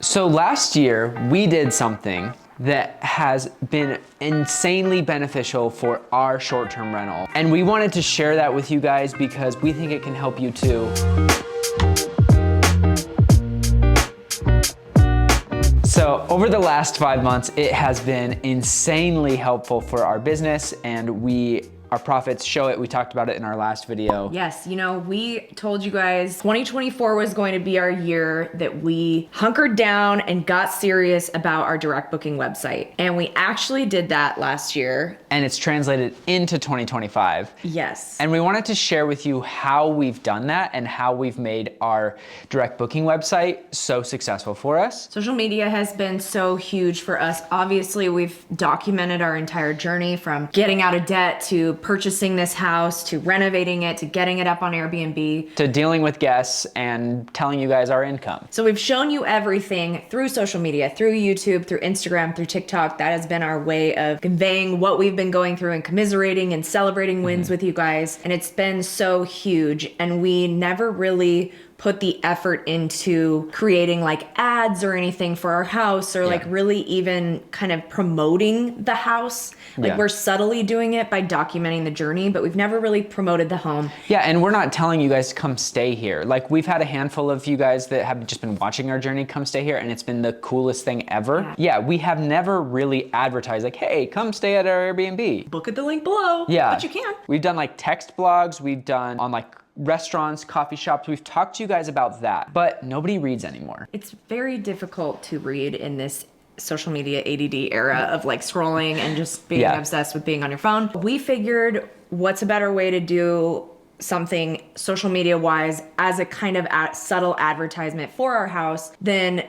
So last year, we did something that has been insanely beneficial for our short-term rental. And we wanted to share that with you guys because we think it can help you too. So over the last 5 months, it has been insanely helpful for our business, and our profits show it. We talked about it in our last video. Yes, we told you guys 2024 was going to be our year that we hunkered down and got serious about our direct booking website. And we actually did that last year. And it's translated into 2025. Yes. And we wanted to share with you how we've done that and how we've made our direct booking website so successful for us. Social media has been so huge for us. Obviously, we've documented our entire journey from getting out of debt to purchasing this house, to renovating it, to getting it up on Airbnb, to dealing with guests and telling you guys our income. So we've shown you everything through social media, through YouTube, through Instagram, through TikTok. That has been our way of conveying what we've been going through and commiserating and celebrating wins with you guys. And it's been so huge. And we never really put the effort into creating like ads or anything for our house, or like really even kind of promoting the house. Like we're subtly doing it by documenting the journey, but we've never really promoted the home. Yeah, and we're not telling you guys to come stay here. Like, we've had a handful of you guys that have just been watching our journey come stay here, and it's been the coolest thing ever. Yeah, we have never really advertised like, hey, come stay at our Airbnb. Book at the link below. Yeah. But you can. We've done like text blogs, we've done on like restaurants, coffee shops. We've talked to you guys about that, but nobody reads anymore. It's very difficult to read in this social media ADD era of like scrolling and just being obsessed with being on your phone. We figured what's a better way to do something social media wise as a kind of subtle advertisement for our house than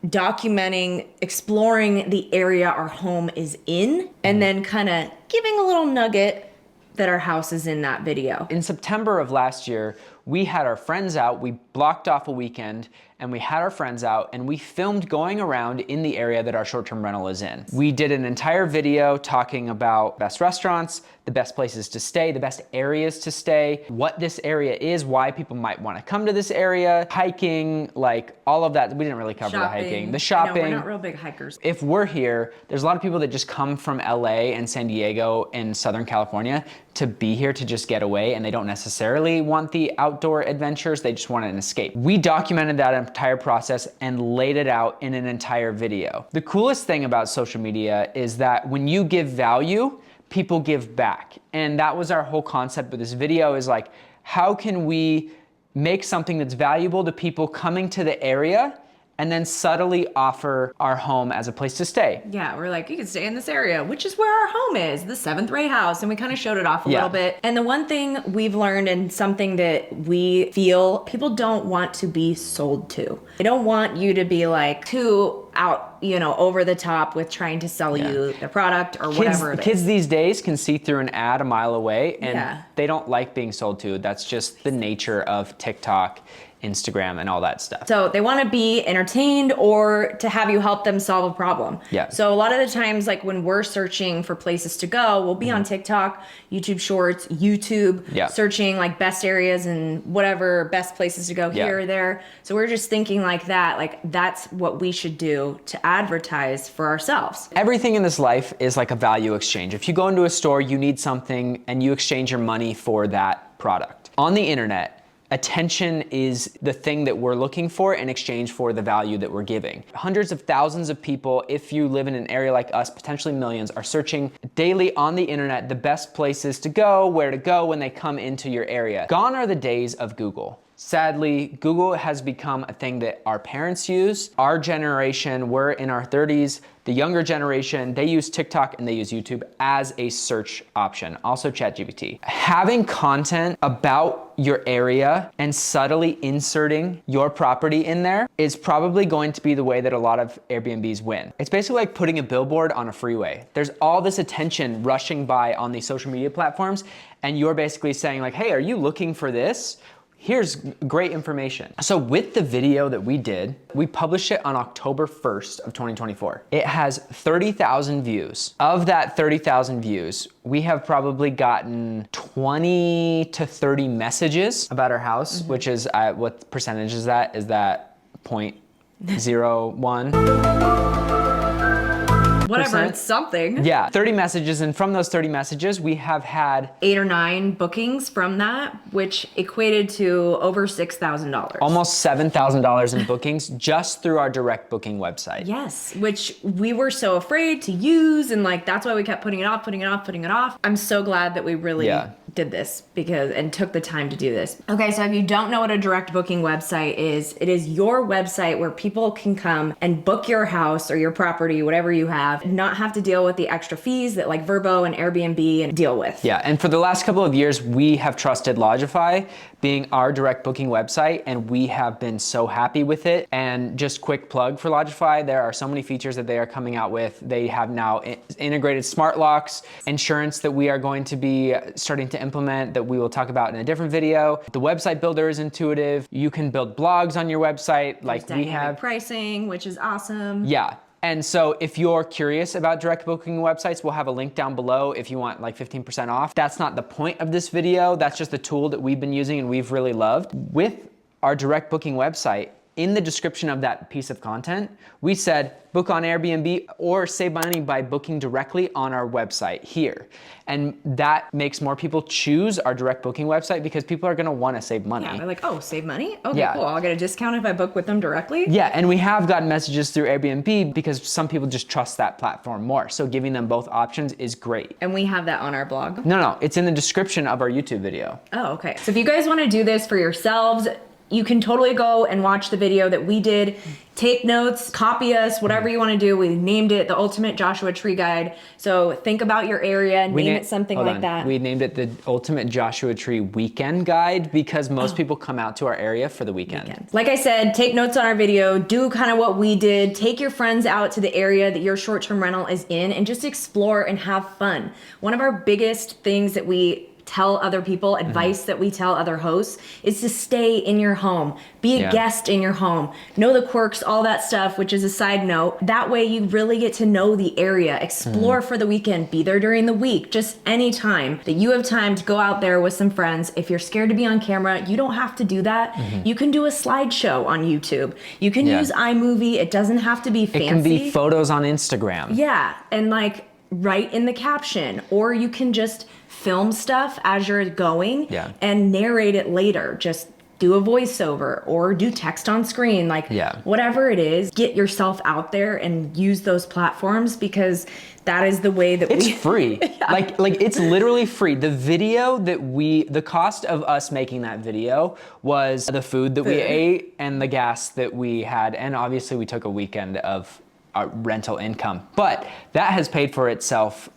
documenting, exploring the area our home is in, and then kind of giving a little nugget that our house is in that video. In September of last year, we had our friends out. We blocked off a weekend and we had our friends out and we filmed going around in the area that our short-term rental is in. We did an entire video talking about best restaurants, the best places to stay, the best areas to stay, what this area is, why people might want to come to this area, hiking, like all of that. We didn't really cover the hiking, the shopping. We're not real big hikers. If we're here, there's a lot of people that just come from LA and San Diego and Southern California to be here to just get away, and they don't necessarily want the outdoor adventures, they just want an escape. We documented that entire process and laid it out in an entire video. The coolest thing about social media is that when you give value, people give back. And that was our whole concept with this video, is like, how can we make something that's valuable to people coming to the area and then subtly offer our home as a place to stay. Yeah, we're like, you can stay in this area, which is where our home is, the 7th Ray house. And we kind of showed it off a little bit. And the one thing we've learned, and something that we feel people don't want to be sold to. They don't want you to be like too out, over the top with trying to sell you the product or whatever it is. Kids these days can see through an ad a mile away, and they don't like being sold to. That's just the nature of TikTok, Instagram, and all that stuff. So they want to be entertained or to have you help them solve a problem. Yeah. So a lot of the times, like when we're searching for places to go, we'll be on TikTok, YouTube Shorts, YouTube, searching like best areas and whatever, best places to go here or there. So we're just thinking like that, like that's what we should do to advertise for ourselves. Everything in this life is like a value exchange. If you go into a store, you need something and you exchange your money for that product. On the internet, attention is the thing that we're looking for in exchange for the value that we're giving. Hundreds of thousands of people, if you live in an area like us, potentially millions, are searching daily on the internet the best places to go, where to go when they come into your area. Gone are the days of Google. Sadly, Google has become a thing that our parents use. Our generation, we're in our 30s. The younger generation, they use TikTok and they use YouTube as a search option. Also ChatGPT. Having content about your area and subtly inserting your property in there is probably going to be the way that a lot of Airbnbs win. It's basically like putting a billboard on a freeway. There's all this attention rushing by on these social media platforms, and you're basically saying like, hey, are you looking for this? Here's great information. So with the video that we did, we published it on October 1st of 2024. It has 30,000 views. Of that 30,000 views, we have probably gotten 20 to 30 messages about our house, which is, what percentage is that? Is that Whatever, it's something. Yeah, 30 messages, and from those 30 messages, we have had 8 or 9 bookings from that, which equated to over $6,000. almost $7,000 in bookings just through our direct booking website. Yes, which we were so afraid to use, and like that's why we kept putting it off. I'm so glad that we really did this and took the time to do this. Okay, so if you don't know what a direct booking website is, it is your website where people can come and book your house or your property, whatever you have, not have to deal with the extra fees that like Verbo and Airbnb and deal with. Yeah, and for the last couple of years, we have trusted Lodgify being our direct booking website, and we have been so happy with it. And just quick plug for Lodgify, there are so many features that they are coming out with. They have now integrated smart locks, insurance that we are going to be starting to implement that we will talk about in a different video. The website builder is intuitive. You can build blogs on your website. Like we have pricing, which is awesome. Yeah. And so if you're curious about direct booking websites, we'll have a link down below if you want like 15% off. That's not the point of this video. That's just a tool that we've been using and we've really loved. With our direct booking website, in the description of that piece of content, we said book on Airbnb or save money by booking directly on our website here. And that makes more people choose our direct booking website because people are gonna wanna save money. Yeah, they're like, oh, save money? Okay, cool. I'll get a discount if I book with them directly? Yeah, and we have gotten messages through Airbnb because some people just trust that platform more. So giving them both options is great. And we have that on our blog? No, it's in the description of our YouTube video. Oh, okay. So if you guys wanna do this for yourselves, you can totally go and watch the video that we did. Take notes, copy us, whatever you want to do. We named it the Ultimate Joshua Tree Guide. So think about your area, name it something like that. We named it the Ultimate Joshua Tree Weekend Guide because most people come out to our area for the weekend. Like I said, take notes on our video, do kind of what we did, take your friends out to the area that your short-term rental is in and just explore and have fun. One of our biggest things that we tell other people, advice that we tell other hosts is to stay in your home, be a guest in your home, know the quirks, all that stuff, which is a side note. That way you really get to know the area, explore for the weekend, be there during the week, just any time that you have time to go out there with some friends. If you're scared to be on camera, you don't have to do that. You can do a slideshow on YouTube. You can use iMovie. It doesn't have to be fancy. It can be photos on Instagram. Yeah, and like write in the caption, or you can just film stuff as you're going and narrate it later. Just do a voiceover or do text on screen, like whatever it is, get yourself out there and use those platforms because that is the way that it's free. Like it's literally free. The video that the cost of us making that video was the food that we ate and the gas that we had. And obviously we took a weekend of our rental income, but that has paid for itself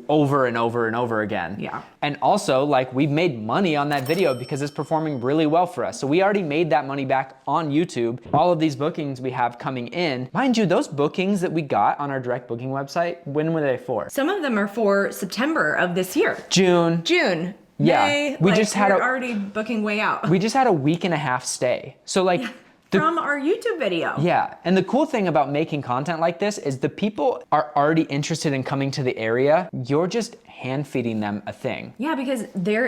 over and over and over again. Yeah. And also, like, we've made money on that video because it's performing really well for us. So we already made that money back on YouTube. All of these bookings we have coming in. Mind you, those bookings that we got on our direct booking website, when were they for? Some of them are for September of this year. June. Yeah. May, we just had already booking way out. We just had a week and a half stay. So like, from our YouTube video. Yeah, and the cool thing about making content like this is the people are already interested in coming to the area. You're just hand feeding them a thing. Yeah, because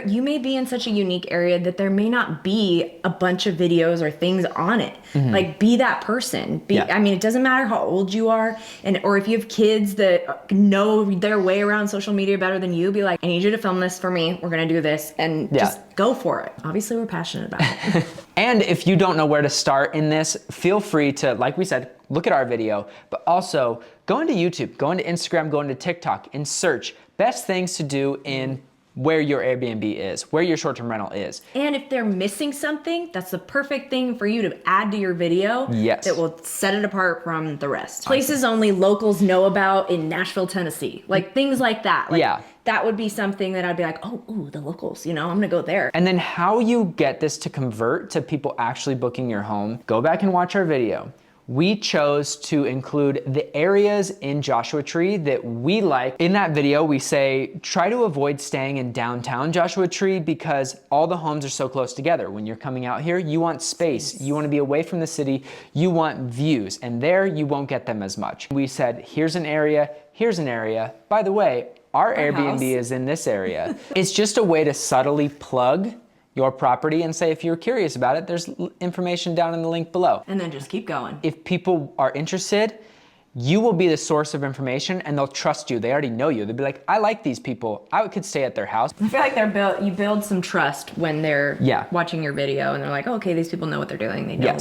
you may be in such a unique area that there may not be a bunch of videos or things on it. Like be that person. I mean, it doesn't matter how old you are or if you have kids that know their way around social media better than you, be like, I need you to film this for me. We're gonna do this and just go for it. Obviously we're passionate about it. And if you don't know where to start in this, feel free to, like we said, look at our video, but also go into YouTube, go into Instagram, go into TikTok and search best things to do in where your Airbnb is, where your short-term rental is. And if they're missing something, that's the perfect thing for you to add to your video that will set it apart from the rest. Places only locals know about in Nashville, Tennessee, like things like that. Like, that would be something that I'd be like, oh, ooh, the locals, I'm gonna go there. And then how you get this to convert to people actually booking your home, go back and watch our video. We chose to include the areas in Joshua Tree that we like. In that video, we say, try to avoid staying in downtown Joshua Tree because all the homes are so close together. When you're coming out here, you want space. You want to be away from the city. You want views, and there you won't get them as much. We said, here's an area, here's an area. By the way, our Airbnb is in this area. It's just a way to subtly plug your property and say, if you're curious about it, there's information down in the link below. And then just keep going. If people are interested, you will be the source of information and they'll trust you. They already know you. They'll be like, I like these people. I could stay at their house. I feel like you build some trust when they're watching your video and they're like, oh, okay, these people know what they're doing. They know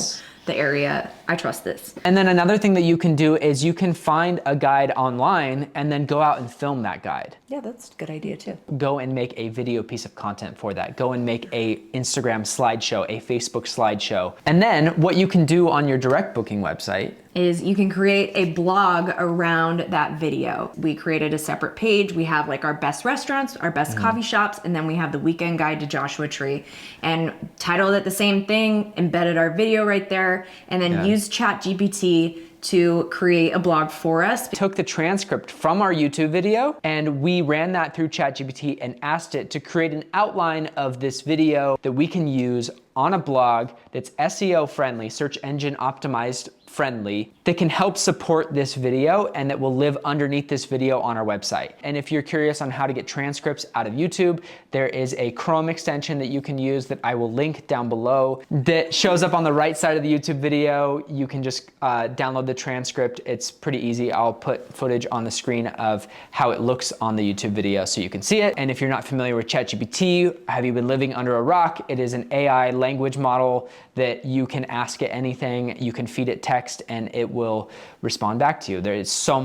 the area. I trust this. And then another thing that you can do is you can find a guide online and then go out and film that guide. Yeah, that's a good idea too. Go and make a video piece of content for that. Go and make a Instagram slideshow, a Facebook slideshow. And then what you can do on your direct booking website is you can create a blog around that video. We created a separate page. We have like our best restaurants, our best coffee shops, and then we have the weekend guide to Joshua Tree, and titled it the same thing, embedded our video right there, and then used ChatGPT to create a blog for us. Took the transcript from our YouTube video and we ran that through ChatGPT and asked it to create an outline of this video that we can use on a blog that's SEO friendly, search engine optimized friendly, that can help support this video and that will live underneath this video on our website. And if you're curious on how to get transcripts out of YouTube, there is a Chrome extension that you can use that I will link down below that shows up on the right side of the YouTube video. You can just download the transcript. It's pretty easy. I'll put footage on the screen of how it looks on the YouTube video so you can see it. And if you're not familiar with ChatGPT, have you been living under a rock? It is an AI language model that you can ask it anything, you can feed it text and it will respond back to you. There is so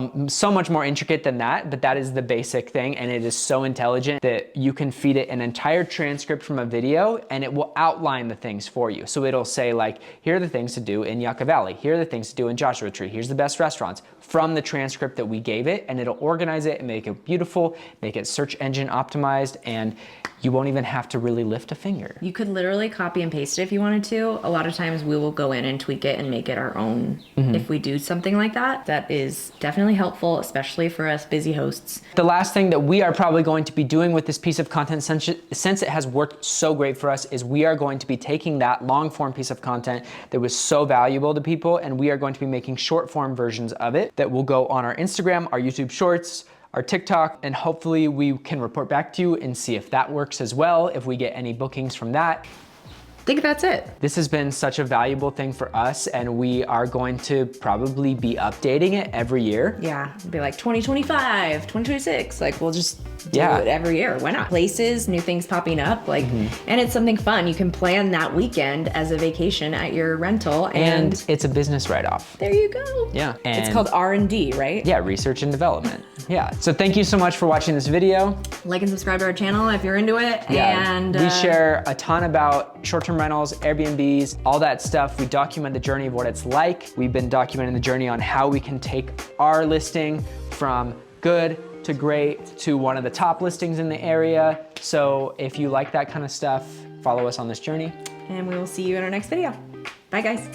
much more intricate than that, but that is the basic thing, and it is so intelligent that you can feed it an entire transcript from a video and it will outline the things for you. So it'll say like, here are the things to do in Yucca Valley, here are the things to do in Joshua Tree, here's the best restaurants from the transcript that we gave it, and it'll organize it and make it beautiful, make it search engine optimized, and you won't even have to really lift a finger. You could literally copy and paste it if you wanted to. A lot of times we will go in and tweak it and make it our own if we do something like that. That is definitely helpful, especially for us busy hosts. The last thing that we are probably going to be doing with this piece of content, since it has worked so great for us, is we are going to be taking that long form piece of content that was so valuable to people, and we are going to be making short form versions of it that will go on our Instagram, our YouTube Shorts, our TikTok, and hopefully we can report back to you and see if that works as well, if we get any bookings from that. I think that's it. This has been such a valuable thing for us, and we are going to probably be updating it every year. Yeah, it'll be like 2025, 2026, like we'll just do it every year. Why not? Places, new things popping up, like, and it's something fun. You can plan that weekend as a vacation at your rental, and it's a business write-off. There you go. Yeah. And it's called R&D, right? Yeah, research and development. Yeah. So thank you so much for watching this video. Like and subscribe to our channel if you're into it. Yeah. And we share a ton about short-term rentals, Airbnbs, all that stuff. We document the journey of what it's like. We've been documenting the journey on how we can take our listing from good to great to one of the top listings in the area. So if you like that kind of stuff, follow us on this journey. And we will see you in our next video. Bye guys.